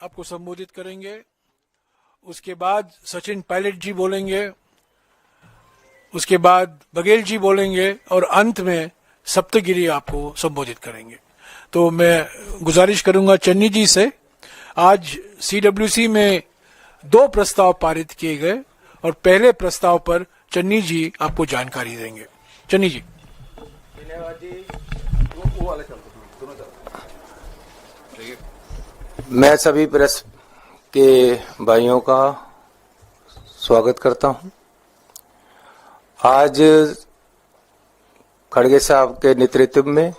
आपको संबोधित करेंगे। उसके बाद सचिन पायलट जी बोलेंगे, उसके बाद बघेल जी बोलेंगे और अंत में सप्तगिरी आपको संबोधित करेंगे। तो मैं गुजारिश करूंगा चन्नी जी से, आज सीडब्ल्यूसी में 2 प्रस्ताव पारित किए गए और पहले प्रस्ताव पर चन्नी जी आपको जानकारी देंगे। चन्नी जी। धन्यवाद जी। मैं सभी प्रेस के भाइयों का स्वागत करता हूं। आज खड़गे साहब के नेतृत्व में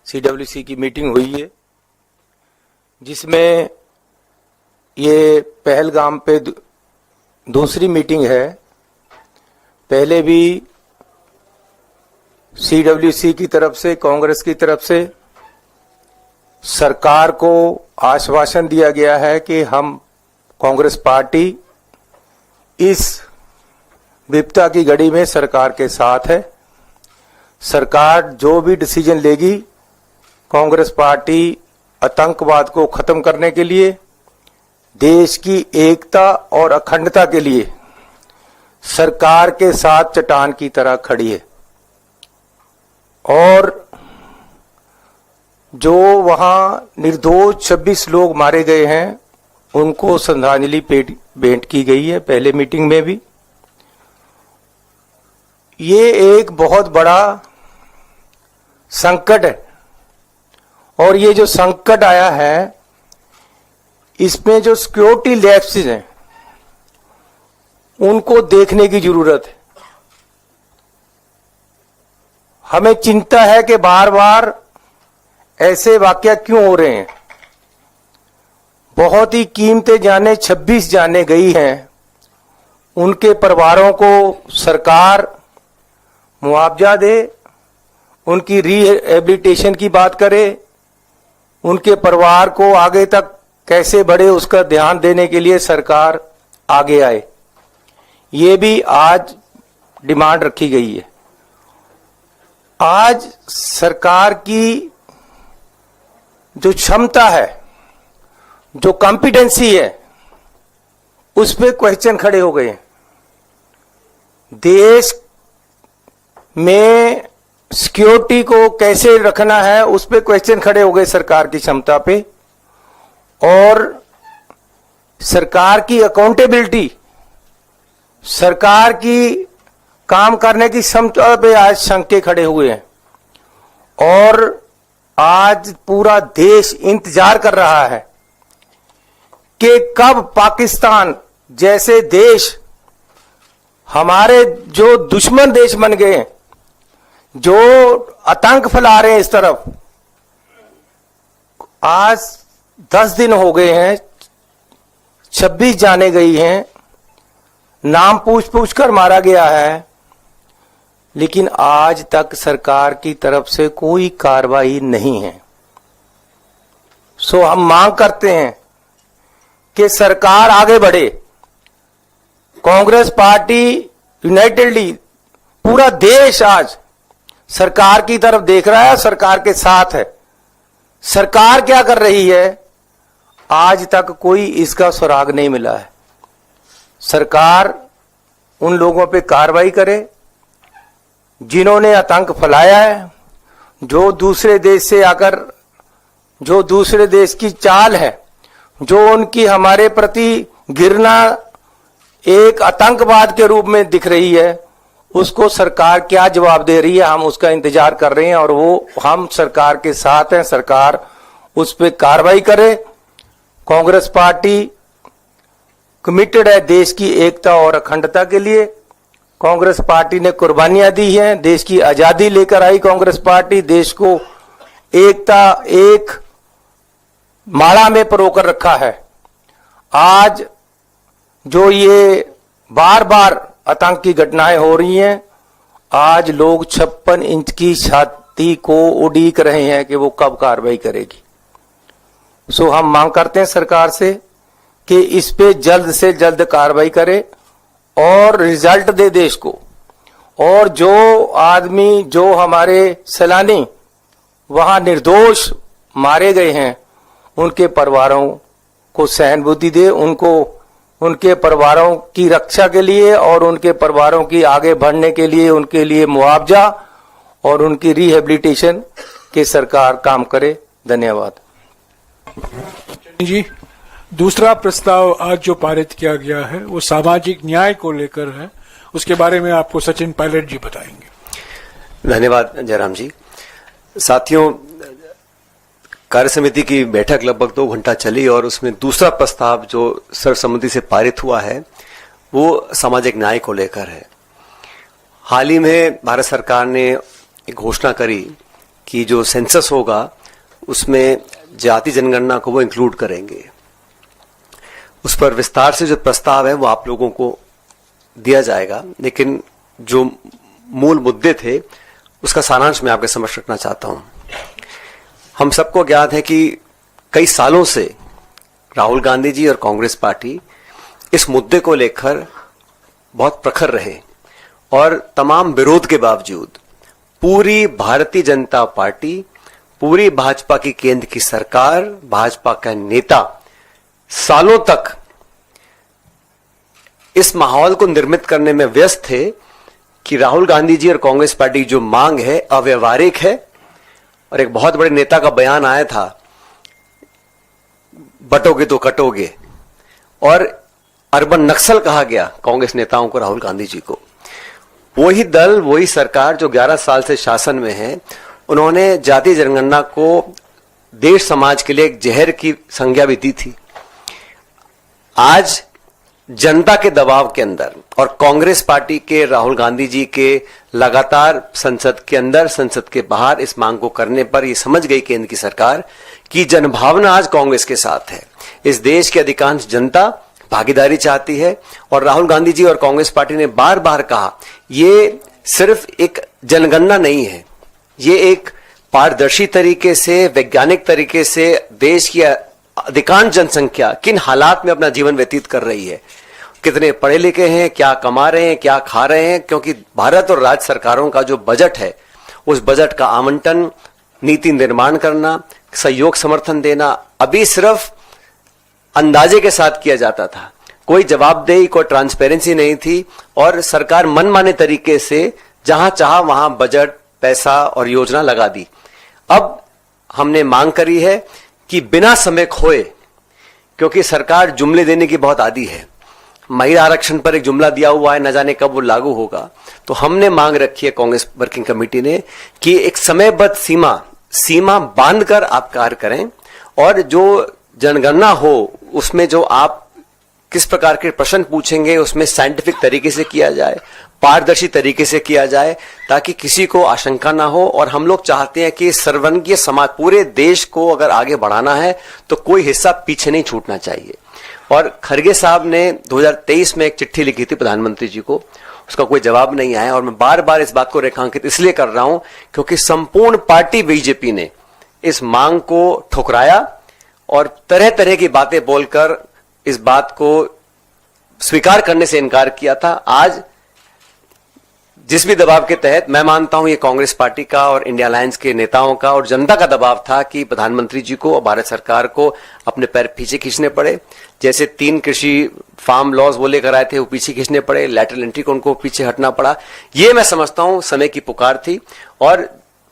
सीडब्ल्यूसी की मीटिंग हुई है, जिसमें ये पहलगाम पे दूसरी मीटिंग है। पहले भी सीडब्ल्यूसी की तरफ से, कांग्रेस की तरफ से सरकार को आश्वासन दिया गया है कि हम कांग्रेस पार्टी इस विपदा की घड़ी में सरकार के साथ है। सरकार जो भी डिसीजन लेगी, कांग्रेस पार्टी आतंकवाद को खत्म करने के लिए, देश की एकता और अखंडता के लिए सरकार के साथ चट्टान की तरह खड़ी है। और जो वहां निर्दोष 26 लोग मारे गए हैं, उनको श्रद्धांजलि भेंट की गई है। पहले मीटिंग में भी ये एक बहुत बड़ा संकट है, और ये जो संकट आया है, इसमें जो सिक्योरिटी लैप्सेस हैं उनको देखने की जरूरत है। हमें चिंता है कि बार बार ऐसे वाकया क्यों हो रहे हैं। बहुत ही कीमती जानें 26 जानें गई हैं, उनके परिवारों को सरकार मुआवजा दे, उनकी रिहेबिलिटेशन की बात करे, उनके परिवार को आगे तक कैसे बढ़े उसका ध्यान देने के लिए सरकार आगे आए। ये भी आज डिमांड रखी गई है। आज सरकार की जो क्षमता है, जो कॉम्पिटेंसी है, उस पे क्वेश्चन खड़े हो गए हैं। देश में सिक्योरिटी को कैसे रखना है, उस पे क्वेश्चन खड़े हो गए सरकार की क्षमता पे, और सरकार की अकाउंटेबिलिटी, सरकार की काम करने की क्षमता पे आज शंके खड़े हुए हैं। और आज पूरा देश इंतजार कर रहा है कि कब पाकिस्तान जैसे देश, हमारे जो दुश्मन देश बन गए, जो आतंक फैला रहे हैं इस तरफ, आज 10 दिन हो गए हैं, 26 जाने गई हैं, नाम पूछ कर मारा गया है, लेकिन आज तक सरकार की तरफ से कोई कार्रवाई नहीं है। सो हम मांग करते हैं कि सरकार आगे बढ़े। कांग्रेस पार्टी यूनाइटेडली, पूरा देश आज सरकार की तरफ देख रहा है, सरकार के साथ है। सरकार क्या कर रही है, आज तक कोई इसका सुराग नहीं मिला है। सरकार उन लोगों पे कार्रवाई करे जिन्होंने आतंक फैलाया है, जो दूसरे देश से आकर, जो दूसरे देश की चाल है, जो उनकी हमारे प्रति घृणा एक आतंकवाद के रूप में दिख रही है, उसको सरकार क्या जवाब दे रही है, हम उसका इंतजार कर रहे हैं। और वो हम सरकार के साथ हैं, सरकार उस पर कार्रवाई करे। कांग्रेस पार्टी कमिटेड है देश की एकता और अखंडता के लिए। कांग्रेस पार्टी ने कुर्बानियां दी हैं, देश की आजादी लेकर आई कांग्रेस पार्टी, देश को एकता, एक माला में परोकर रखा है। आज जो ये बार बार आतंक की घटनाएं हो रही हैं, आज लोग 56 इंच की छाती को उड़ीक रहे हैं कि वो कब कार्रवाई करेगी। सो हम मांग करते हैं सरकार से कि इस पे जल्द से जल्द कार्रवाई करे और रिजल्ट दे देश को। और जो आदमी, जो हमारे सैलानी वहां निर्दोष मारे गए हैं, उनके परिवारों को सहानुभूति दे, उनको उनके परिवारों की रक्षा के लिए और उनके परिवारों की आगे बढ़ने के लिए उनके लिए मुआवजा और उनकी रिहेबिलिटेशन के सरकार काम करे। धन्यवाद। जी, दूसरा प्रस्ताव आज जो पारित किया गया है वो सामाजिक न्याय को लेकर है, उसके बारे में आपको सचिन पायलट जी बताएंगे। धन्यवाद जयराम जी। साथियों, कार्य समिति की बैठक लगभग 2 घंटा चली और उसमें दूसरा प्रस्ताव जो सर्वसम्मति से पारित हुआ है वो सामाजिक न्याय को लेकर है। हाल ही में भारत सरकार ने एक घोषणा करी कि जो सेंसस होगा उसमें जाति जनगणना को वो इंक्लूड करेंगे। उस पर विस्तार से जो प्रस्ताव है वो आप लोगों को दिया जाएगा, लेकिन जो मूल मुद्दे थे उसका सारांश मैं आपके समक्ष रखना चाहता हूं। हम सबको ज्ञात है कि कई सालों से राहुल गांधी जी और कांग्रेस पार्टी इस मुद्दे को लेकर बहुत प्रखर रहे और तमाम विरोध के बावजूद पूरी भारतीय जनता पार्टी, पूरी भाजपा की केंद्र की सरकार, भाजपा का नेता सालों तक इस माहौल को निर्मित करने में व्यस्त थे कि राहुल गांधी जी और कांग्रेस पार्टी की जो मांग है अव्यवहारिक है। और एक बहुत बड़े नेता का बयान आया था, बटोगे तो कटोगे, और अर्बन नक्सल कहा गया कांग्रेस नेताओं को, राहुल गांधी जी को। वही दल, वही सरकार जो 11 साल से शासन में है, उन्होंने जातीय जनगणना को देश समाज के लिए एक जहर की संज्ञा भी दी थी। आज जनता के दबाव के अंदर और कांग्रेस पार्टी के राहुल गांधी जी के लगातार संसद के अंदर, संसद के बाहर इस मांग को करने पर यह समझ गई केंद्र की सरकार कि जनभावना आज कांग्रेस के साथ है। इस देश की अधिकांश जनता भागीदारी चाहती है और राहुल गांधी जी और कांग्रेस पार्टी ने बार बार कहा ये सिर्फ एक जनगणना नहीं है, ये एक पारदर्शी तरीके से, वैज्ञानिक तरीके से देश की अधिकांश जनसंख्या किन हालात में अपना जीवन व्यतीत कर रही है, कितने पढ़े लिखे हैं, क्या कमा रहे हैं, क्या खा रहे हैं। क्योंकि भारत और राज्य सरकारों का जो बजट है, उस बजट का आवंटन, नीति निर्माण करना, सहयोग समर्थन देना अभी सिर्फ अंदाजे के साथ किया जाता था। कोई जवाबदेही, कोई ट्रांसपेरेंसी नहीं थी और सरकार मनमाने तरीके से जहां चाहा वहां बजट, पैसा और योजना लगा दी। अब हमने मांग करी है कि बिना समय खोए, क्योंकि सरकार जुमले देने की बहुत आदी है, महिला आरक्षण पर एक जुमला दिया हुआ है, न जाने कब वो लागू होगा, तो हमने मांग रखी है कांग्रेस वर्किंग कमेटी ने कि एक समयबद्ध सीमा बांधकर आप कार्य करें और जो जनगणना हो उसमें जो आप किस प्रकार के प्रश्न पूछेंगे उसमें साइंटिफिक तरीके से किया जाए, पारदर्शी तरीके से किया जाए, ताकि किसी को आशंका ना हो। और हम लोग चाहते हैं कि सर्ववर्गीय समाज, पूरे देश को अगर आगे बढ़ाना है तो कोई हिस्सा पीछे नहीं छूटना चाहिए। और खरगे साहब ने 2023 में एक चिट्ठी लिखी थी प्रधानमंत्री जी को, उसका कोई जवाब नहीं आया। और मैं बार बार इस बात को रेखांकित इसलिए कर रहा हूं क्योंकि संपूर्ण पार्टी बीजेपी ने इस मांग को ठुकराया और तरह तरह की बातें बोलकर इस बात को स्वीकार करने से इनकार किया था। आज जिस भी दबाव के तहत, मैं मानता हूं ये कांग्रेस पार्टी का और इंडिया अलायंस के नेताओं का और जनता का दबाव था कि प्रधानमंत्री जी को और भारत सरकार को अपने पैर पीछे खींचने पड़े। जैसे 3 कृषि फार्म लॉज वो लेकर आए थे, वो पीछे खींचने पड़े, लैटरल एंट्री को उनको पीछे हटना पड़ा। ये मैं समझता हूं समय की पुकार थी और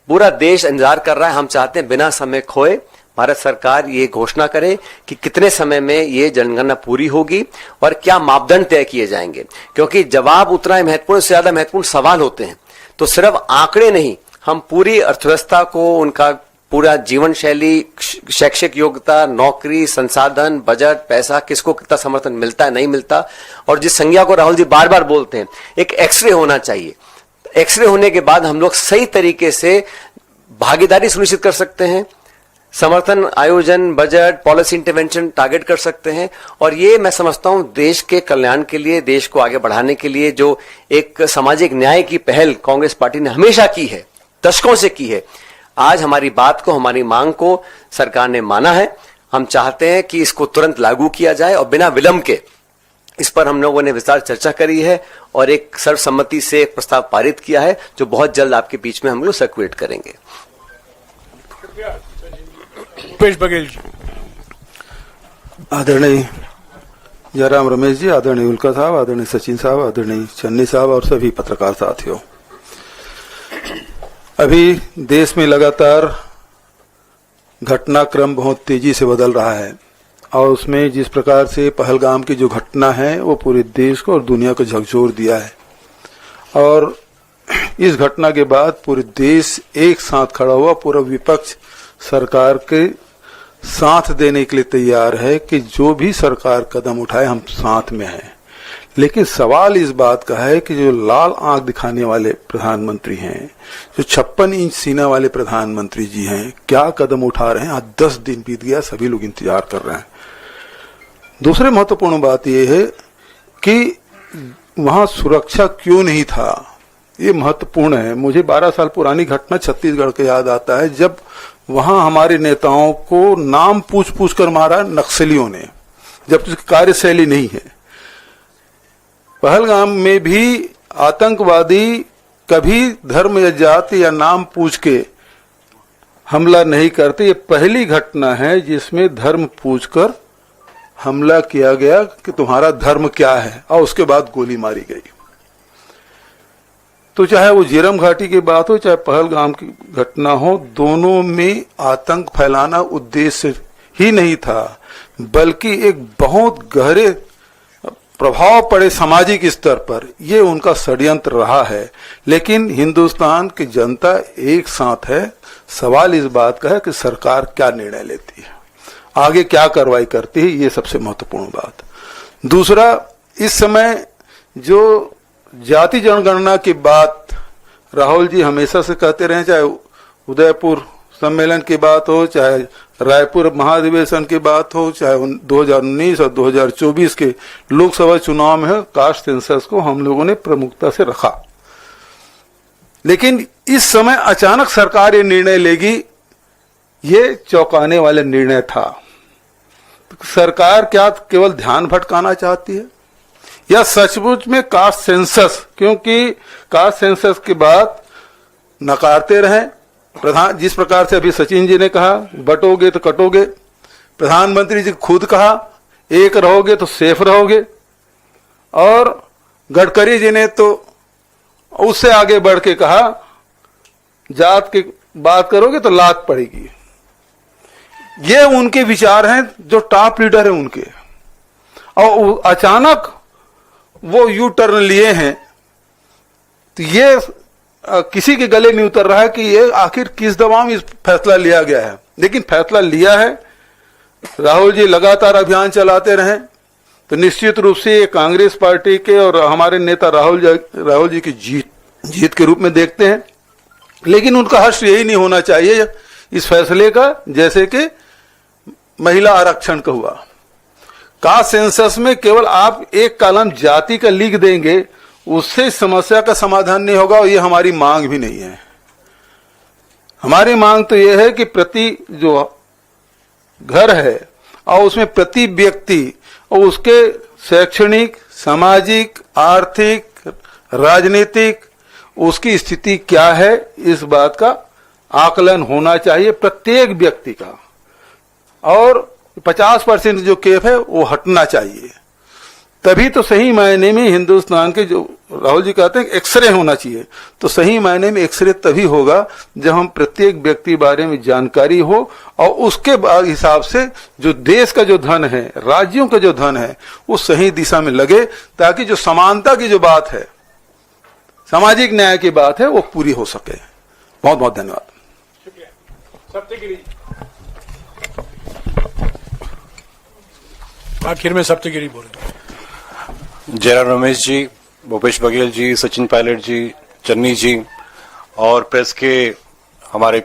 पूरा देश इंतजार कर रहा है। हम चाहते हैं बिना समय खोए भारत सरकार ये घोषणा करे कि कितने समय में ये जनगणना पूरी होगी और क्या मापदंड तय किए जाएंगे, क्योंकि जवाब उतना ही महत्वपूर्ण, से ज्यादा महत्वपूर्ण सवाल होते हैं। तो सिर्फ आंकड़े नहीं, हम पूरी अर्थव्यवस्था को, उनका पूरा जीवन शैली, शैक्षिक योग्यता, नौकरी, संसाधन, बजट, पैसा, किसको कितना समर्थन मिलता है, नहीं मिलता, और जिस संज्ञा को राहुल जी बार बार बोलते हैं, एक एक्सरे होना चाहिए। एक्सरे होने के बाद हम लोग सही तरीके से भागीदारी सुनिश्चित कर सकते हैं, समर्थन, आयोजन, बजट, पॉलिसी इंटरवेंशन टारगेट कर सकते हैं। और ये मैं समझता हूं देश के कल्याण के लिए, देश को आगे बढ़ाने के लिए जो एक सामाजिक न्याय की पहल कांग्रेस पार्टी ने हमेशा की है, दशकों से की है, आज हमारी बात को, हमारी मांग को सरकार ने माना है। हम चाहते हैं कि इसको तुरंत लागू किया जाए और बिना विलंब के इस पर हम लोगों ने विस्तार चर्चा करी है और एक सर्वसम्मति से एक प्रस्ताव पारित किया है जो बहुत जल्द आपके बीच में हम लोग सर्कुलेट करेंगे। भूपेश बघेल जी। आदरणीय जयराम रमेश जी, आदरणीय उल्का साहब, आदरणीय सचिन साहब, आदरणीय चन्नी साहब और सभी पत्रकार साथियों, अभी देश में लगातार घटनाक्रम बहुत तेजी से बदल रहा है और उसमें जिस प्रकार से पहलगाम की जो घटना है वो पूरे देश को और दुनिया को झकझोर दिया है। और इस घटना के बाद पूरे देश एक साथ खड़ा हुआ, पूरा विपक्ष सरकार के साथ देने के लिए तैयार है कि जो भी सरकार कदम उठाए हम साथ में हैं। लेकिन सवाल इस बात का है कि जो लाल आंख दिखाने वाले प्रधानमंत्री हैं, जो 56 इंच सीना वाले प्रधानमंत्री जी हैं, क्या कदम उठा रहे हैं? आज 10 दिन बीत गया, सभी लोग इंतजार कर रहे हैं। दूसरी महत्वपूर्ण बात यह है कि वहां सुरक्षा क्यों नहीं था, ये महत्वपूर्ण है। मुझे 12 साल पुरानी घटना छत्तीसगढ़ का याद आता है, जब वहां हमारे नेताओं को नाम पूछ पूछ कर मारा नक्सलियों ने, जब उसकी कार्यशैली नहीं है। पहलगाम में भी आतंकवादी कभी धर्म या जाति या नाम पूछ के हमला नहीं करते। ये पहली घटना है जिसमें धर्म पूछकर हमला किया गया कि तुम्हारा धर्म क्या है, और उसके बाद गोली मारी गई। तो चाहे वो झीरम घाटी की बात हो, चाहे पहलगाम की घटना हो, दोनों में आतंक फैलाना उद्देश्य ही नहीं था, बल्कि एक बहुत गहरे प्रभाव पड़े सामाजिक स्तर पर, ये उनका षड्यंत्र रहा है। लेकिन हिंदुस्तान की जनता एक साथ है। सवाल इस बात का है कि सरकार क्या निर्णय लेती है, आगे क्या कार्रवाई करती है, ये सबसे महत्वपूर्ण बात। दूसरा, इस समय जो जाति जनगणना की बात राहुल जी हमेशा से कहते रहे, चाहे उदयपुर सम्मेलन की बात हो, चाहे रायपुर महाधिवेशन की बात हो, चाहे 2019 और 2024 के लोकसभा चुनाव में कास्ट सेंसस को हम लोगों ने प्रमुखता से रखा। लेकिन इस समय अचानक सरकार ये निर्णय लेगी, ये चौंकाने वाला निर्णय था। सरकार क्या केवल ध्यान भटकाना चाहती है या सचमुच में कास्ट सेंसस, क्योंकि कास्ट सेंसस की बात नकारते रहे प्रधान, जिस प्रकार से अभी सचिन जी ने कहा बटोगे तो कटोगे, प्रधानमंत्री जी खुद कहा एक रहोगे तो सेफ रहोगे, और गडकरी जी ने तो उससे आगे बढ़ के कहा जात की बात करोगे तो लात पड़ेगी। ये उनके विचार हैं जो टॉप लीडर है उनके, और अचानक वो यू टर्न लिए हैं। तो ये किसी के गले नहीं उतर रहा है कि ये आखिर किस दबाव में फैसला लिया गया है, लेकिन फैसला लिया है। राहुल जी लगातार अभियान चलाते रहे तो निश्चित रूप से ये कांग्रेस पार्टी के और हमारे नेता राहुल जी की जीत के रूप में देखते हैं। लेकिन उनका हर्ष यही नहीं होना चाहिए इस फैसले का, जैसे कि महिला आरक्षण का हुआ। कास्ट सेंसस में केवल आप एक कॉलम जाति का लिख देंगे, उससे समस्या का समाधान नहीं होगा, और ये हमारी मांग भी नहीं है। हमारी मांग तो यह है कि प्रति जो घर है और उसमें प्रति व्यक्ति और उसके शैक्षणिक, सामाजिक, आर्थिक, राजनीतिक उसकी स्थिति क्या है, इस बात का आकलन होना चाहिए प्रत्येक व्यक्ति का, और 50% जो केफ है वो हटना चाहिए। तभी तो सही मायने में हिंदुस्तान के जो राहुल जी कहते हैं एक्सरे होना चाहिए, तो सही मायने में एक्सरे तभी होगा जब हम प्रत्येक व्यक्ति बारे में जानकारी हो, और उसके बाद हिसाब से जो देश का जो धन है, राज्यों का जो धन है, वो सही दिशा में लगे, ताकि जो समानता की जो बात है, सामाजिक न्याय की बात है, वो पूरी हो सके। बहुत बहुत धन्यवाद। सप्तगिरी, आखिर में सप्तगिरी बोले। जयराम रमेश जी, भूपेश बघेल जी, सचिन पायलट जी, चन्नी जी और प्रेस के हमारे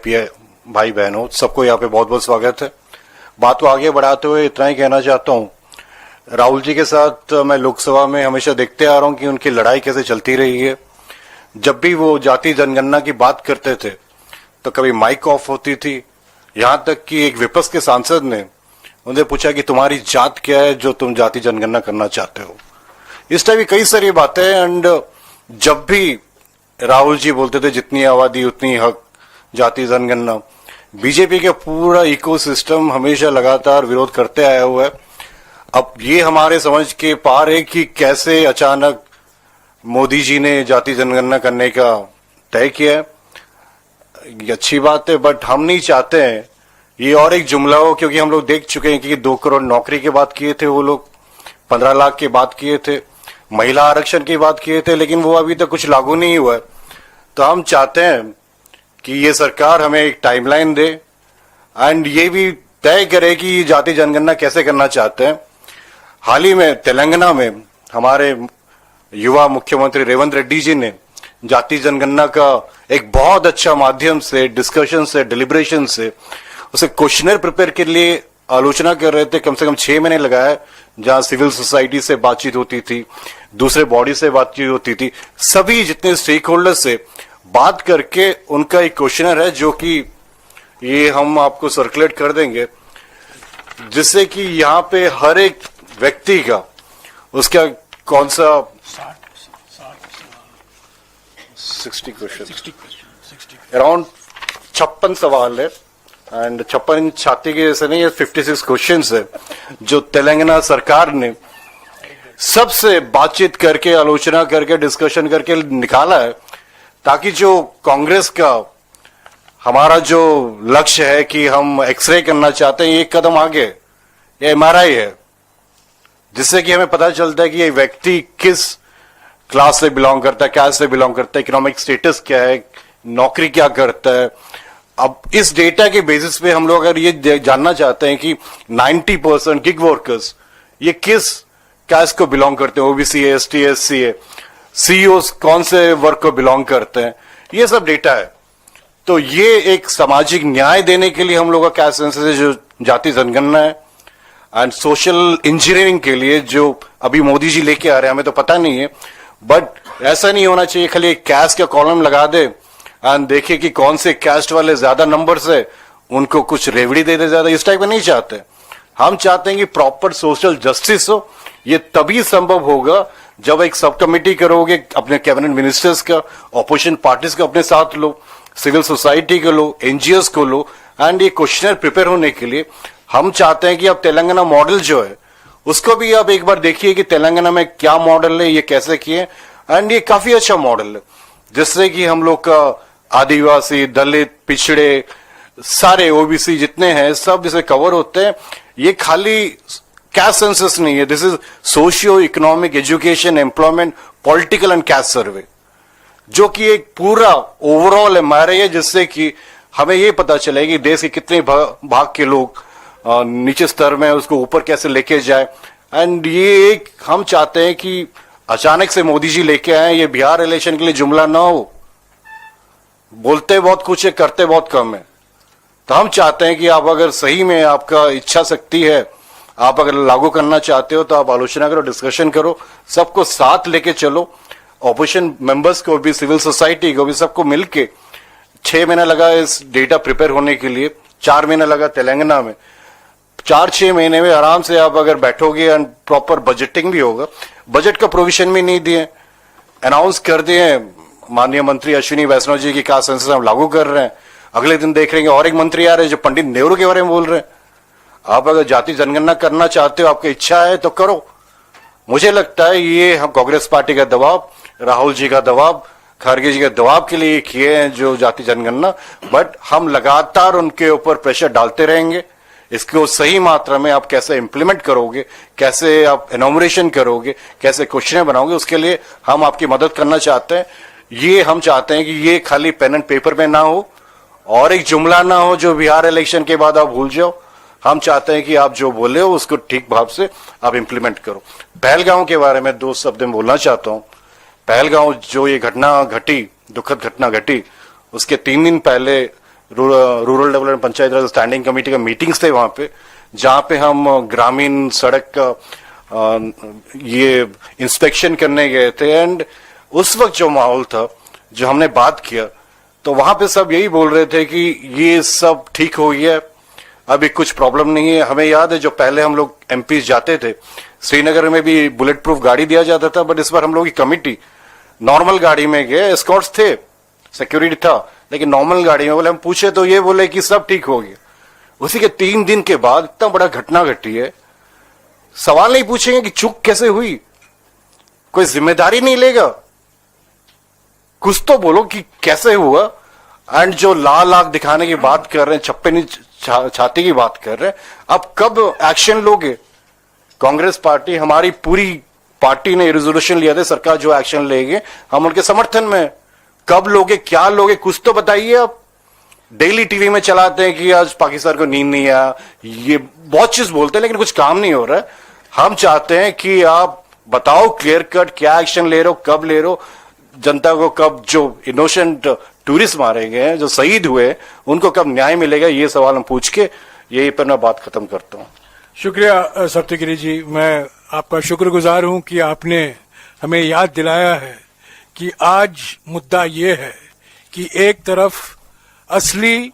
भाई बहनों, सबको यहाँ पे बहुत बहुत स्वागत है। बात को आगे बढ़ाते हुए इतना ही कहना चाहता हूँ, राहुल जी के साथ मैं लोकसभा में हमेशा देखते आ रहा हूँ कि उनकी लड़ाई कैसे चलती रही है। जब भी वो जाति जनगणना की बात करते थे तो कभी माइक ऑफ होती थी, यहाँ तक कि एक विपक्ष के सांसद ने उन्हें पूछा कि तुम्हारी जात क्या है जो तुम जाति जनगणना करना चाहते हो। इस टाइप की कई सारी बातें, एंड जब भी राहुल जी बोलते थे जितनी आबादी उतनी हक, जाति जनगणना, बीजेपी का पूरा इकोसिस्टम हमेशा लगातार विरोध करते आया हुआ है। अब ये हमारे समझ के पार है कि कैसे अचानक मोदी जी ने जाति जनगणना करने का तय किया है। ये अच्छी बात है, बट हम नहीं चाहते हैं ये और एक जुमला हो, क्योंकि हम लोग देख चुके हैं कि 2 करोड़ नौकरी की बात किए थे वो लोग, 15 लाख की बात किए थे, महिला आरक्षण की बात किए थे, लेकिन वो अभी तक कुछ लागू नहीं हुआ है। तो हम चाहते हैं कि ये सरकार हमें एक टाइमलाइन दे एंड ये भी तय करे कि जाति जनगणना कैसे करना चाहते हैं। हाल ही में तेलंगाना में हमारे युवा मुख्यमंत्री रेवंत रेड्डी जी ने जाति जनगणना का एक बहुत अच्छा माध्यम से, डिस्कशन से, डिलिब्रेशन से उसे क्वेश्चनर प्रिपेयर के लिए आलोचना कर रहे थे। कम से कम 6 महीने लगाए, जहां सिविल सोसाइटी से बातचीत होती थी, दूसरे बॉडी से बातचीत होती थी, सभी जितने स्टेक होल्डर से बात करके उनका एक क्वेश्चनर है जो कि ये हम आपको सर्कुलेट कर देंगे, जिससे कि यहाँ पे हर एक व्यक्ति का उसका कौन सा 60 क्वेश्चन, अराउंड 56 सवाल है एंड 56 छाती के जैसे नहीं है, 56 क्वेश्चंस है जो तेलंगाना सरकार ने सबसे बातचीत करके, आलोचना करके, डिस्कशन करके निकाला है, ताकि जो कांग्रेस का हमारा जो लक्ष्य है कि हम एक्सरे करना चाहते हैं, एक कदम आगे ये MRI है, जिससे कि हमें पता चलता है कि ये व्यक्ति किस क्लास से बिलोंग करता है, कैस्ट से बिलोंग करता है, इकोनॉमिक स्टेटस क्या है, नौकरी क्या करता है। अब इस डेटा के बेसिस पे हम लोग अगर ये जानना चाहते हैं कि 90% गिग वर्कर्स ये किस कैस्ट को बिलोंग करते हैं, ओबीसी है, ST SC है, CEOs कौन से वर्ग को बिलोंग करते हैं, ये सब डेटा है। तो ये एक सामाजिक न्याय देने के लिए हम लोग का कैस्ट सेंसस जो जाति जनगणना है, एंड सोशल इंजीनियरिंग के लिए जो अभी मोदी जी लेके आ रहे हैं, हमें तो पता नहीं है, बट ऐसा नहीं होना चाहिए खाली एक कैस्ट का कॉलम लगा दे एंड देखिए कि कौन से कैस्ट वाले ज्यादा नंबर्स है उनको कुछ रेवड़ी दे दे ज्यादा, इस टाइप का नहीं चाहते। हम चाहते हैं कि प्रॉपर सोशल जस्टिस हो। ये तभी संभव होगा जब एक सब कमेटी करोगे, अपने कैबिनेट मिनिस्टर्स का, ऑपोजिशन पार्टीज का अपने साथ लो, सिविल सोसाइटी को लो, NGOs को लो, एंड ये क्वेश्चनर प्रिपेयर होने के लिए हम चाहते हैं कि अब तेलंगाना मॉडल जो है उसको भी आप एक बार देखिए कि तेलंगाना में क्या मॉडल है, ये कैसे किए, एंड ये काफी अच्छा मॉडल है, जिससे कि हम लोग का आदिवासी, दलित, पिछड़े, सारे OBC जितने हैं सब इसे कवर होते हैं। ये खाली कैस्ट सेंसस नहीं है, this is socio economic, education, employment, political and caste survey, जो कि एक पूरा ओवरऑल MRI है, जिससे कि हमें ये पता चले कि देश के कितने भाग के लोग नीचे स्तर में उसको ऊपर कैसे लेके जाए। एंड ये एक हम चाहते हैं कि अचानक से मोदी जी लेके आए, ये बिहार इलेक्शन के लिए जुमला ना हो, बोलते बहुत कुछ है, करते बहुत कम है। तो हम चाहते हैं कि आप अगर सही में आपका इच्छा शक्ति है, आप अगर लागू करना चाहते हो, तो आप आलोचना करो, डिस्कशन करो, सबको साथ लेके चलो, ऑपोजिशन मेंबर्स को भी, सिविल सोसाइटी को भी, सबको मिलके 6 महीना लगा इस डेटा प्रिपेयर होने के लिए, 4 महीना लगा तेलंगाना में। 4-6 महीने में आराम से आप अगर बैठोगे एंड प्रॉपर बजटिंग भी होगा, बजट का प्रोविजन भी नहीं दिए, अनाउंस कर दिए माननीय मंत्री अश्विनी वैष्णव जी की कास्ट सेंसस हम लागू कर रहे हैं, अगले दिन देख रहे हैं और एक मंत्री आ रहे हैं जो पंडित नेहरू के बारे में बोल रहे हैं। आप अगर जाति जनगणना करना चाहते हो, आपकी इच्छा है तो करो। मुझे लगता है ये हम कांग्रेस पार्टी का दबाव, राहुल जी का दबाव, खड़गे जी के दबाव के लिए किए हैं जो जाति जनगणना, बट हम लगातार उनके ऊपर प्रेशर डालते रहेंगे। इसको सही मात्रा में आप कैसे इंप्लीमेंट करोगे, कैसे आप एनोमरेशन करोगे, कैसे क्वेश्चन बनाओगे, उसके लिए हम आपकी मदद करना चाहते हैं। ये हम चाहते हैं कि ये खाली पेन एंड पेपर में ना हो और एक जुमला ना हो जो बिहार इलेक्शन के बाद आप भूल जाओ। हम चाहते हैं कि आप जो बोले हो उसको ठीक भाव से आप इंप्लीमेंट करो। पहलगांव के बारे में 2 शब्द में बोलना चाहता हूं। पहलगांव जो ये घटना घटी, दुखद घटना घटी, उसके 3 दिन पहले रूरल डेवलपमेंट पंचायत राज स्टैंडिंग कमेटी का मीटिंग्स थे वहां पे, जहां पे हम ग्रामीण सड़क का ये इंस्पेक्शन करने गए थे। एंड उस वक्त जो माहौल था, जो हमने बात किया, तो वहां पे सब यही बोल रहे थे कि ये सब ठीक हो गया, अभी कुछ प्रॉब्लम नहीं है। हमें याद है जो पहले हम लोग MP जाते थे, श्रीनगर में भी बुलेट प्रूफ गाड़ी दिया जाता था, बट इस बार हम लोग की कमिटी नॉर्मल गाड़ी में गए, एस्कॉर्ट्स थे, सिक्योरिटी था, लेकिन नॉर्मल गाड़ी में बोले, हम पूछे तो ये बोले कि सब ठीक हो गया। उसी के 3 दिन के बाद इतना बड़ा घटना घटी है, सवाल नहीं पूछेंगे कि चूक कैसे हुई, कोई जिम्मेदारी नहीं लेगा। कुछ तो बोलो कि कैसे हुआ। एंड जो लाल आंख दिखाने की बात कर रहे हैं, छप्पे नीचे छाती की बात कर रहे हैं, अब कब एक्शन लोगे? कांग्रेस पार्टी, हमारी पूरी पार्टी ने रेजोल्यूशन लिया था, सरकार जो एक्शन लेंगे हम उनके समर्थन में। कब लोगे, क्या लोगे, कुछ तो बताइए। आप डेली टीवी में चलाते हैं कि आज पाकिस्तान को नींद नहीं आया, ये बहुत चीज बोलते हैं, लेकिन कुछ काम नहीं हो रहा है। हम चाहते हैं कि आप बताओ क्लियर कट क्या एक्शन ले रहे हो, कब ले रहे हो, जनता को कब, जो इनोसेंट टूरिस्ट मारे गए हैं, जो शहीद हुए, उनको कब न्याय मिलेगा, ये सवाल हम पूछ के यही पर मैं बात खत्म करता हूं। शुक्रिया सप्तगिरी जी, मैं आपका शुक्रगुजार हूं कि आपने हमें याद दिलाया है कि आज मुद्दा ये है कि एक तरफ असली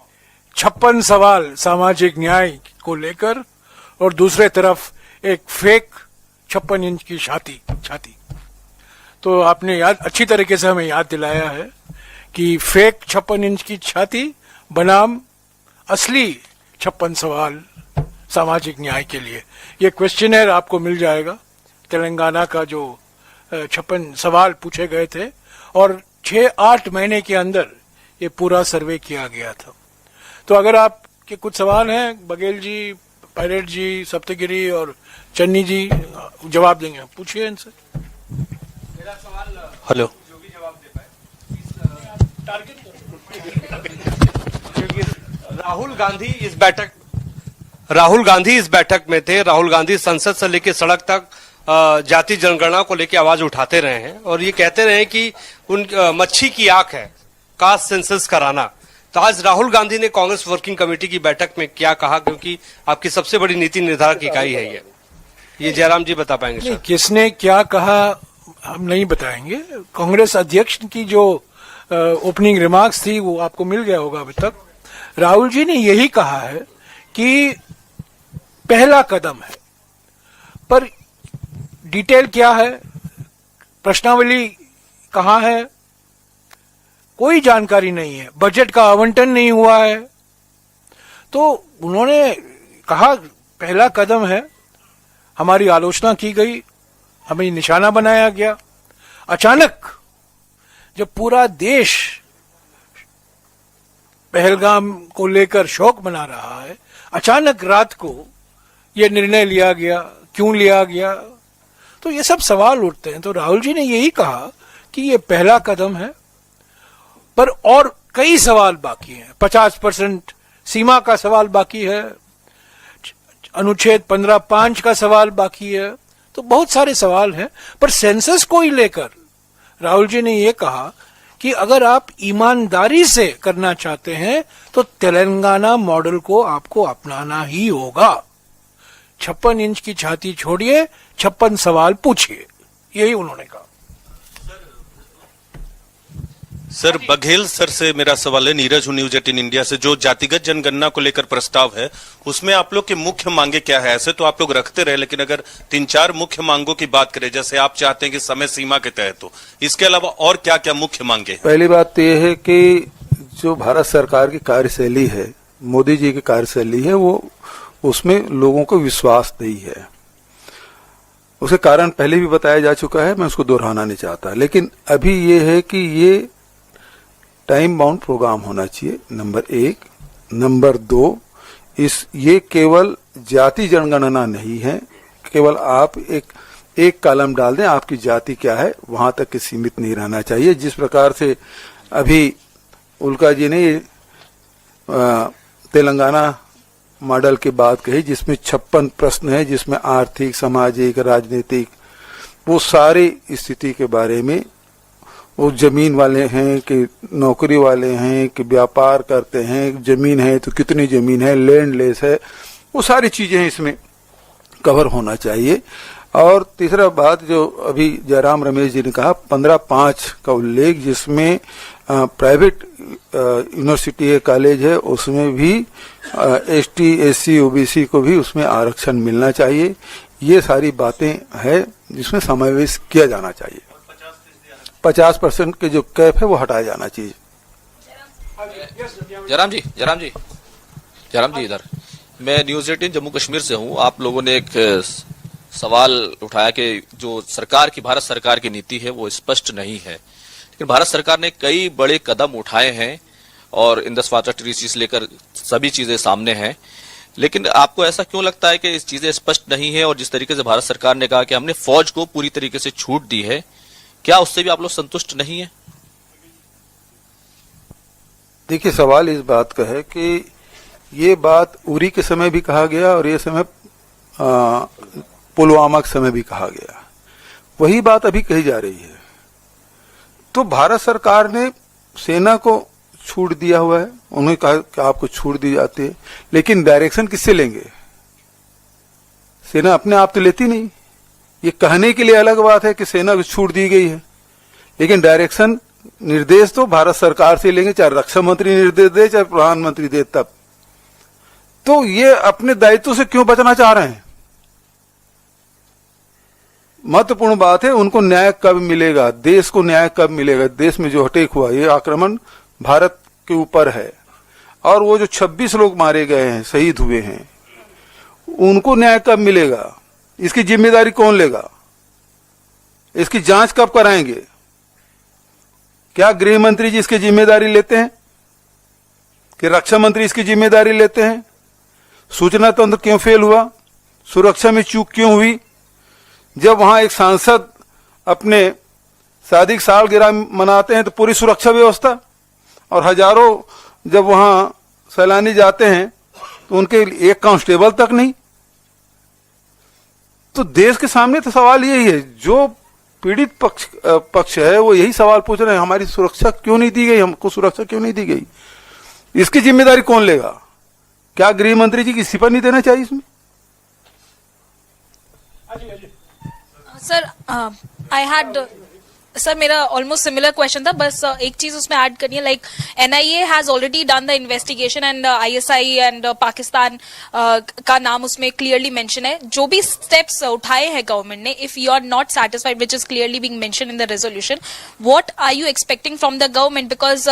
56 सवाल सामाजिक न्याय को लेकर और दूसरे तरफ एक फेक 56 इंच की छाती। तो आपने याद, अच्छी तरीके से हमें याद दिलाया है कि फेक 56 इंच की छाती बनाम असली 56 सवाल सामाजिक न्याय के लिए। ये क्वेश्चनर आपको मिल जाएगा, तेलंगाना का जो 56 सवाल पूछे गए थे और 6-8 महीने के अंदर ये पूरा सर्वे किया गया था। तो अगर आपके कुछ सवाल हैं, बघेल जी, पायलट जी, सप्तगिरी और चन्नी जी जवाब देंगे, पूछिए इनसे। हेलो, राहुल गांधी इस बैठक में थे। राहुल गांधी संसद से लेकर सड़क तक जाति जनगणना को लेकर आवाज उठाते रहे हैं और ये कहते रहे कि उन मच्छी की आंख है कास्ट सेंसस कराना। तो आज राहुल गांधी ने कांग्रेस वर्किंग कमेटी की बैठक में क्या कहा, क्योंकि आपकी सबसे बड़ी नीति निर्धारक इकाई है ये जयराम जी बता पाएंगे सर? किसने क्या कहा हम नहीं बताएंगे। कांग्रेस अध्यक्ष की जो ओपनिंग रिमार्क्स थी वो आपको मिल गया होगा अभी तक। राहुल जी ने यही कहा है कि पहला कदम है, पर डिटेल क्या है, प्रश्नावली कहाँ है, कोई जानकारी नहीं है। बजट का आवंटन नहीं हुआ है। तो उन्होंने कहा पहला कदम है, हमारी आलोचना की गई, हमें निशाना बनाया गया। अचानक जब पूरा देश पहलगाम को लेकर शोक मना रहा है, अचानक रात को यह निर्णय लिया गया, क्यों लिया गया, तो ये सब सवाल उठते हैं। तो राहुल जी ने यही कहा कि ये पहला कदम है, पर और कई सवाल बाकी हैं। 50% सीमा का सवाल बाकी है, अनुच्छेद 15(5) का सवाल बाकी है, तो बहुत सारे सवाल हैं। पर सेंसस को ही लेकर राहुल जी ने यह कहा कि अगर आप ईमानदारी से करना चाहते हैं तो तेलंगाना मॉडल को आपको अपनाना ही होगा। 56 इंच की छाती छोड़िए, 56 सवाल पूछिए, यही उन्होंने कहा। सर, बघेल सर से मेरा सवाल है, नीरज हूं न्यूज 18 इंडिया से। जो जातिगत जनगणना को लेकर प्रस्ताव है, उसमें आप लोग की मुख्य मांगे क्या है? ऐसे तो आप लोग रखते रहे, लेकिन अगर 3-4 मुख्य मांगों की बात करें, जैसे आप चाहते हैं कि समय सीमा के तहत हो, इसके अलावा और क्या क्या मुख्य मांगे हैं? पहली बात तो यह है कि जो भारत सरकार की कार्यशैली है, मोदी जी की कार्यशैली है, वो उसमें लोगों को विश्वास नहीं है। उसके कारण पहले भी बताया जा चुका है, मैं उसको दोहराना नहीं चाहता। लेकिन अभी ये है कि ये टाइम बाउंड प्रोग्राम होना चाहिए, नंबर 1। नंबर 2, ये केवल जाति जनगणना नहीं है, केवल आप एक कॉलम डाल दें आपकी जाति क्या है, वहां तक के सीमित नहीं रहना चाहिए। जिस प्रकार से अभी उल्का जी ने तेलंगाना मॉडल की बात कही, जिसमें 56 प्रश्न है, जिसमें आर्थिक, सामाजिक, राजनीतिक, वो सारी स्थिति के बारे में, वो जमीन वाले हैं कि नौकरी वाले हैं कि व्यापार करते हैं, जमीन है तो कितनी जमीन है, लैंडलेस है, वो सारी चीजें इसमें कवर होना चाहिए। और तीसरा बात जो अभी जयराम रमेश जी ने कहा, 15(5) का उल्लेख, जिसमें प्राइवेट यूनिवर्सिटी है, कॉलेज है, उसमें भी ST, SC, OBC को भी उसमें आरक्षण मिलना चाहिए। ये सारी बातें हैं जिसमें समावेश किया जाना चाहिए। 50% के जो कैप है वो हटाया जाना चाहिए। जयराम जी इधर। मैं न्यूज 18 जम्मू कश्मीर से हूं। आप लोगों ने एक सवाल उठाया कि जो सरकार की, भारत सरकार की नीति है वो स्पष्ट नहीं है, लेकिन भारत सरकार ने कई बड़े कदम उठाए हैं और इंफ्रास्ट्रक्चर ट्रीटी से लेकर सभी चीजें सामने हैं। लेकिन आपको ऐसा क्यों लगता है कि इस चीजें स्पष्ट नहीं है? और जिस तरीके से भारत सरकार ने कहा कि हमने फौज को पूरी तरीके से छूट दी है, क्या उससे भी आप लोग संतुष्ट नहीं है? देखिए, सवाल इस बात का है कि ये बात उरी के समय भी कहा गया और ये समय पुलवामा के समय भी कहा गया, वही बात अभी कही जा रही है। तो भारत सरकार ने सेना को छूट दिया हुआ है, उन्होंने कहा कि आपको छूट दी जाती है, लेकिन डायरेक्शन किससे लेंगे? सेना अपने आप तो लेती नहीं। ये कहने के लिए अलग बात है कि सेना को छूट दी गई है, लेकिन डायरेक्शन, निर्देश तो भारत सरकार से लेंगे, चाहे रक्षा मंत्री निर्देश दे चाहे प्रधानमंत्री दे। तब तो ये अपने दायित्व से क्यों बचना चाह रहे हैं? महत्वपूर्ण बात है, उनको न्याय कब मिलेगा, देश को न्याय कब मिलेगा? देश में जो अटैक हुआ, ये आक्रमण भारत के ऊपर है, और वो जो 26 लोग मारे गए हैं, शहीद हुए हैं, उनको न्याय कब मिलेगा? इसकी जिम्मेदारी कौन लेगा? इसकी जांच कब कराएंगे? क्या गृह मंत्री जी इसकी जिम्मेदारी लेते हैं कि रक्षा मंत्री इसकी जिम्मेदारी लेते हैं? सूचना तंत्र क्यों फेल हुआ? सुरक्षा में चूक क्यों हुई? जब वहां एक सांसद अपने शादी की सालगिरह मनाते हैं तो पूरी सुरक्षा व्यवस्था, और हजारों जब वहां सैलानी जाते हैं तो उनके एक कांस्टेबल तक नहीं। तो देश के सामने तो सवाल यही है, जो पीड़ित पक्ष है वो यही सवाल पूछ रहे हैं, हमारी सुरक्षा क्यों नहीं दी गई, हमको सुरक्षा क्यों नहीं दी गई? इसकी जिम्मेदारी कौन लेगा? क्या गृह मंत्री जी की इस्तीफा नहीं देना चाहिए इसमें? सर आई हैड सर मेरा ऑलमोस्ट सिमिलर क्वेश्चन था, बस एक चीज उसमें ऐड करनी है, like NIA has already done the investigation and ISI and Pakistan का नाम उसमें क्लियरली मेंशन है। जो भी स्टेप्स उठाए हैं गवर्नमेंट ने, if you are not satisfied which is clearly being mention in the resolution, what are you expecting from the government? Because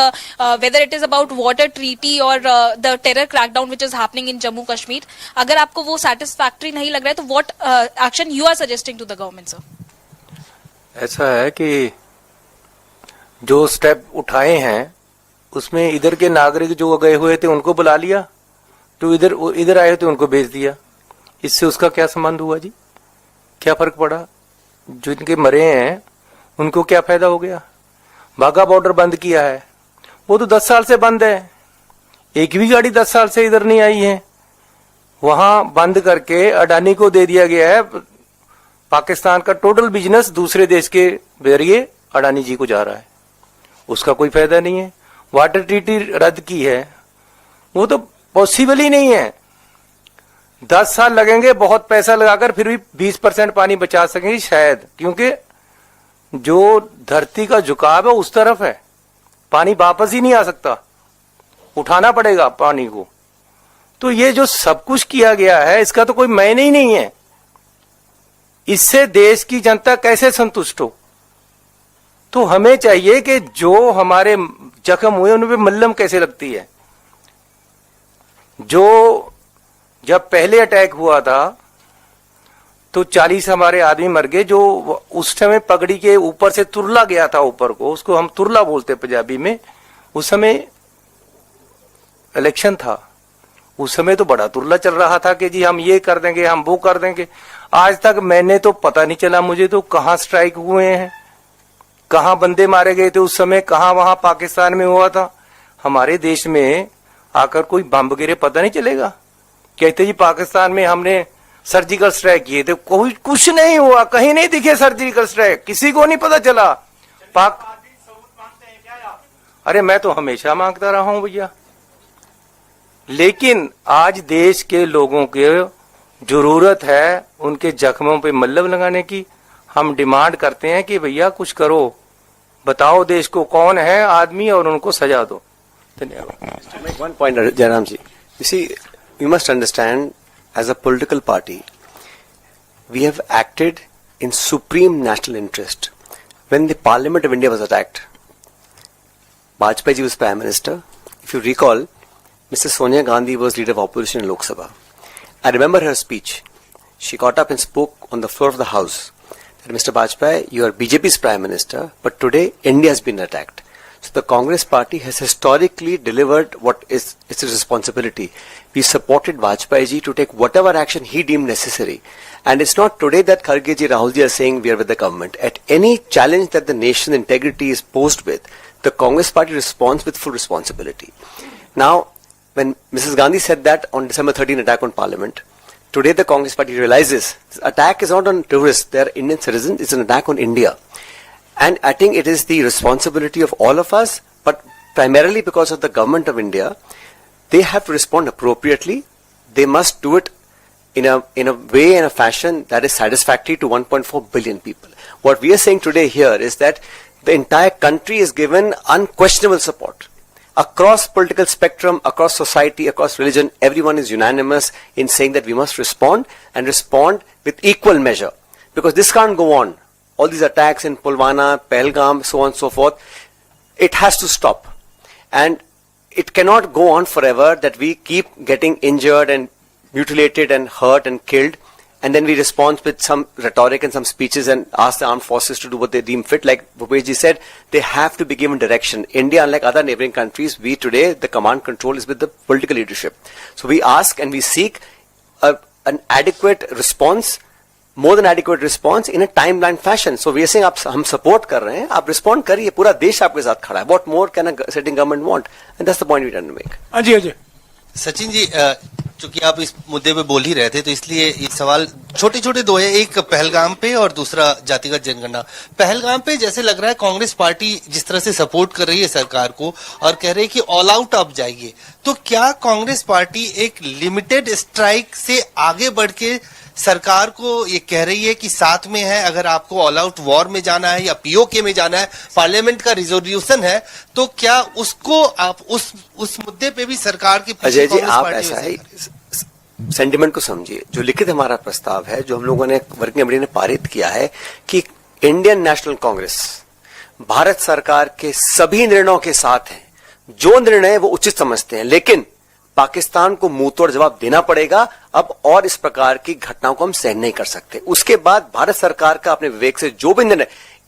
whether it is about water treaty और the terror crackdown which is happening in Jammu Kashmir, अगर आपको वो satisfactory नहीं लग रहा है तो what action you are suggesting to the government sir? ऐसा है कि जो स्टेप उठाए हैं उसमें इधर के नागरिक जो गए हुए थे उनको बुला लिया, तो इधर आए थे उनको भेज दिया। इससे उसका क्या संबंध हुआ जी? क्या फर्क पड़ा? जो इनके मरे हैं उनको क्या फायदा हो गया? बाघा बॉर्डर बंद किया है, वो तो 10 साल से बंद है, एक भी गाड़ी 10 साल से इधर नहीं आई है। वहां बंद करके अडानी को दे दिया गया है, पाकिस्तान का टोटल बिजनेस दूसरे देश के जरिए अडानी जी को जा रहा है, उसका कोई फायदा नहीं है। वाटर ट्रीटी रद्द की है, वो तो पॉसिबल ही नहीं है। 10 साल लगेंगे बहुत पैसा लगाकर, फिर भी 20% पानी बचा सकेंगे शायद, क्योंकि जो धरती का झुकाव है उस तरफ है, पानी वापस ही नहीं आ सकता, उठाना पड़ेगा पानी को। तो ये जो सब कुछ किया गया है इसका तो कोई मायने ही नहीं है। इससे देश की जनता कैसे संतुष्ट हो? तो हमें चाहिए कि जो हमारे जख्म हुए उन पे मल्लम कैसे लगती है। जो जब पहले अटैक हुआ था तो 40 हमारे आदमी मर गए, जो उस समय पगड़ी के ऊपर से तुरला गया था ऊपर को, उसको हम तुरला बोलते पंजाबी में। उस समय इलेक्शन था, उस समय तो बड़ा तुरला चल रहा था कि जी हम ये कर देंगे, हम वो कर देंगे। आज तक मैंने तो पता नहीं चला मुझे तो कहां स्ट्राइक हुए हैं, कहां बंदे मारे गए थे उस समय, कहां वहां पाकिस्तान में हुआ था। हमारे देश में आकर कोई बम गिरे पता नहीं चलेगा। कहते जी पाकिस्तान में हमने सर्जिकल स्ट्राइक किए थे, कोई कुछ नहीं हुआ, कहीं नहीं दिखे सर्जिकल स्ट्राइक, किसी को नहीं पता चला। अरे मैं तो हमेशा मांगता रहा हूं भैया, लेकिन आज देश के लोगों के जरूरत है उनके जख्मों पे मल्लम लगाने की। हम डिमांड करते हैं कि भैया कुछ करो, बताओ देश को कौन है आदमी और उनको सजा दो। धन्यवाद। One point, Jairam ji. You see, we must understand, as a political party, we have acted in supreme national interest. When the Parliament of India was attacked, Vajpayee ji was Prime Minister. If you recall, Mrs. Sonia Gandhi was leader of opposition in Lok Sabha. I remember her speech. she got up and spoke on the floor of the House that Mr. Vajpayee, you are BJP's Prime Minister, but today India has been attacked. So the Congress party has historically delivered what is its responsibility. We supported Vajpayee ji to take whatever action he deemed necessary. And it's not today that Kharge ji, Rahul ji are saying we are with the government. At any challenge that the nation's integrity is posed with, the Congress party responds with full responsibility. Now, when Mrs. Gandhi said that on December 13 attack on Parliament, today the Congress party realizes this attack is not on tourists, they are Indian citizens, it's an attack on India. And I think it is the responsibility of all of us, but primarily because of the government of India, they have to respond appropriately. They must do it in a way, in a fashion that is satisfactory to 1.4 billion people. What we are saying today here is that the entire country is given unquestionable support. Across political spectrum, across society, across religion, everyone is unanimous in saying that we must respond and respond with equal measure. Because this can't go on. All these attacks in Pulwama, Pahalgam, so on and so forth, it has to stop. And it cannot go on forever that we keep getting injured and mutilated and hurt and killed, and then we respond with some rhetoric and some speeches and ask the armed forces to do what they deem fit. Like Bhupesh ji said, they have to be given direction. India, unlike other neighboring countries, we today, the command control is with the political leadership. So we ask and we seek an adequate response, more than adequate response in a timeline fashion. So we are saying, हम support कर रहे हैं, आप respond करिए, पूरा देश आपके साथ खड़ा है. What more can a sitting government want? And that's the point we trying to make. Ajay Ajay Sachin ji, चूंकि आप इस मुद्दे पे बोल ही रहे थे तो इसलिए ये सवाल छोटे छोटे दो है, एक पहलगाम पे और दूसरा जातिगत जनगणना। पहलगाम पे जैसे लग रहा है कांग्रेस पार्टी जिस तरह से सपोर्ट कर रही है सरकार को और कह रही है कि ऑल आउट आप जाइए, तो क्या कांग्रेस पार्टी एक लिमिटेड स्ट्राइक से आगे बढ़ के सरकार को ये कह रही है कि साथ में है, अगर आपको ऑल आउट वॉर में जाना है या पीओके में जाना है, पार्लियामेंट का रिजोल्यूशन है, तो क्या उसको आप उस मुद्दे पे भी सरकार की अजय जी आप ऐसा है सेंटिमेंट को समझिए। जो लिखित हमारा प्रस्ताव है, जो हम लोगों ने वर्किंग कमेटी ने पारित किया है कि इंडियन नेशनल कांग्रेस भारत सरकार के सभी निर्णयों के साथ है, जो निर्णय वो उचित समझते हैं, लेकिन पाकिस्तान को मुंह तोड़ जवाब देना पड़ेगा अब, और इस प्रकार की घटनाओं को हम सहन नहीं कर सकते। उसके बाद भारत सरकार का अपने विवेक से जो भी निर्णय,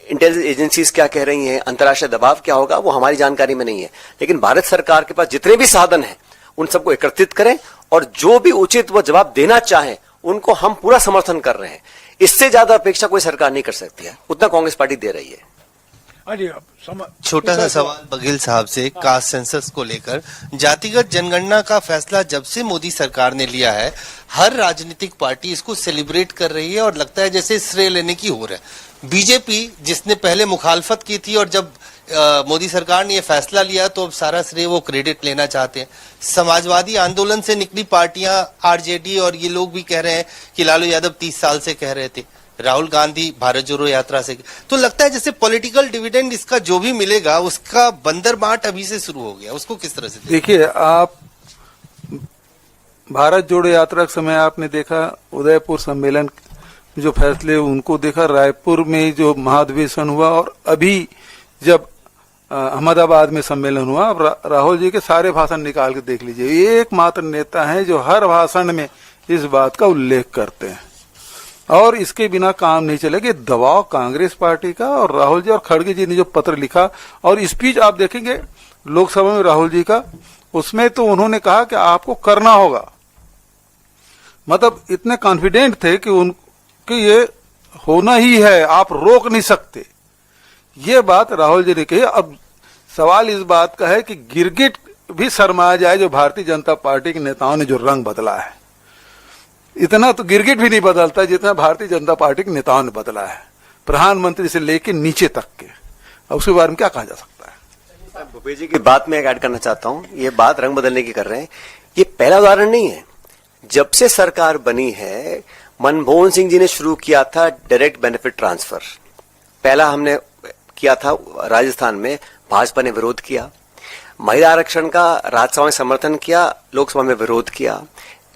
इंटेलिजेंस एजेंसीज क्या कह रही हैं, अंतर्राष्ट्रीय दबाव क्या होगा, वो हमारी जानकारी में नहीं है, लेकिन भारत सरकार के पास जितने भी साधन हैं उन सबको एकत्रित करें और जो भी उचित वो जवाब देना चाहें उनको हम पूरा समर्थन कर रहे हैं। इससे ज्यादा अपेक्षा कोई सरकार नहीं कर सकती है, उतना कांग्रेस पार्टी दे रही है। छोटा सा सवाल बघेल साहब से कास्ट सेंसस को लेकर, जातिगत जनगणना का फैसला जब से मोदी सरकार ने लिया है, हर राजनीतिक पार्टी इसको सेलिब्रेट कर रही है और लगता है जैसे श्रेय लेने की हो रहा है। बीजेपी जिसने पहले मुखालफत की थी और जब मोदी सरकार ने यह फैसला लिया तो अब सारा श्रेय वो क्रेडिट लेना चाहते हैं। समाजवादी आंदोलन से निकली पार्टियां, आरजेडी और ये लोग भी कह रहे हैं कि लालू यादव 30 साल से कह रहे थे, राहुल गांधी भारत जोड़ो यात्रा से, तो लगता है जैसे पॉलिटिकल डिविडेंड इसका जो भी मिलेगा उसका बंदर बाट अभी से शुरू हो गया, उसको किस तरह से देखिए आप भारत जोड़ो यात्रा के समय आपने देखा उदयपुर सम्मेलन जो फैसले उनको देखा, रायपुर में जो महाधिवेशन हुआ और अभी जब अहमदाबाद में सम्मेलन हुआ, राहुल जी के सारे भाषण निकाल के देख लीजिए, एकमात्र नेता हैं जो हर भाषण में इस बात का उल्लेख करते हैं और इसके बिना काम नहीं चलेगा। दबाव कांग्रेस पार्टी का और राहुल जी और खड़गे जी ने जो पत्र लिखा और स्पीच आप देखेंगे लोकसभा में राहुल जी का, उसमें तो उन्होंने कहा कि आपको करना होगा, मतलब इतने कॉन्फिडेंट थे कि ये होना ही है, आप रोक नहीं सकते। ये बात राहुल जी ने कही। अब सवाल इस बात का है कि गिरगिट भी शर्मा जाए जो भारतीय जनता पार्टी के नेताओं ने जो रंग बदला है, इतना तो गिरगिट भी नहीं बदलता जितना भारतीय जनता पार्टी के नेताओं ने बदला है, प्रधानमंत्री से लेकर नीचे तक के। अब उसके बारे में क्या कहा जा सकता है? भूपेश जी की बात में ऐड करना चाहता हूं, ये बात रंग बदलने की कर रहे हैं, ये पहला उदाहरण नहीं है। जब से सरकार बनी है, मनमोहन सिंह जी ने शुरू किया था डायरेक्ट बेनिफिट ट्रांसफर, पहला हमने किया था राजस्थान में, भाजपा ने विरोध किया। महिला आरक्षण का राज्यसभा में समर्थन किया, लोकसभा में विरोध किया।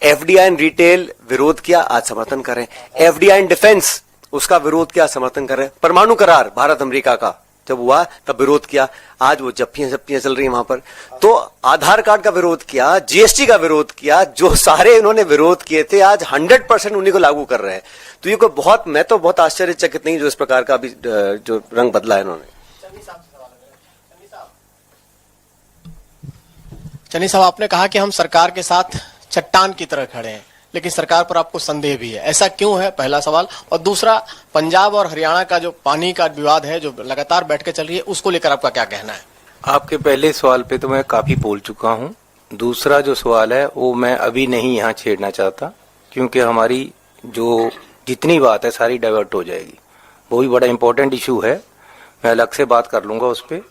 एफडीआई इन रिटेल विरोध किया, आज समर्थन कर रहे हैं। एफडीआई इन डिफेंस उसका विरोध किया, समर्थन कर रहे हैं। परमाणु करार भारत अमेरिका का जब हुआ तब विरोध किया, आज वो जप्पियां चल रही हैं वहां पर। तो आधार कार्ड का विरोध किया, जीएसटी का विरोध किया, जो सारे इन्होंने विरोध किए थे आज 100% उन्हीं को लागू कर रहे हैं। तो ये कोई बहुत, मैं तो बहुत आश्चर्यचकित नहीं जो इस प्रकार का अभी जो रंग बदला है इन्होंने। चन्नी साहब, आपने कहा कि हम सरकार के साथ चट्टान की तरह खड़े हैं, लेकिन सरकार पर आपको संदेह भी है, ऐसा क्यों है? पहला सवाल। और दूसरा, पंजाब और हरियाणा का जो पानी का विवाद है जो लगातार बैठ के चल रही है, उसको लेकर आपका क्या कहना है? आपके पहले सवाल पे तो मैं काफी बोल चुका हूं। दूसरा जो सवाल है वो मैं अभी नहीं यहाँ छेड़ना चाहता, क्योंकि हमारी जो जितनी बात है सारी डाइवर्ट हो जाएगी। वो भी बड़ा इंपॉर्टेंट इशू है, मैं अलग से बात कर लूंगा उस पर।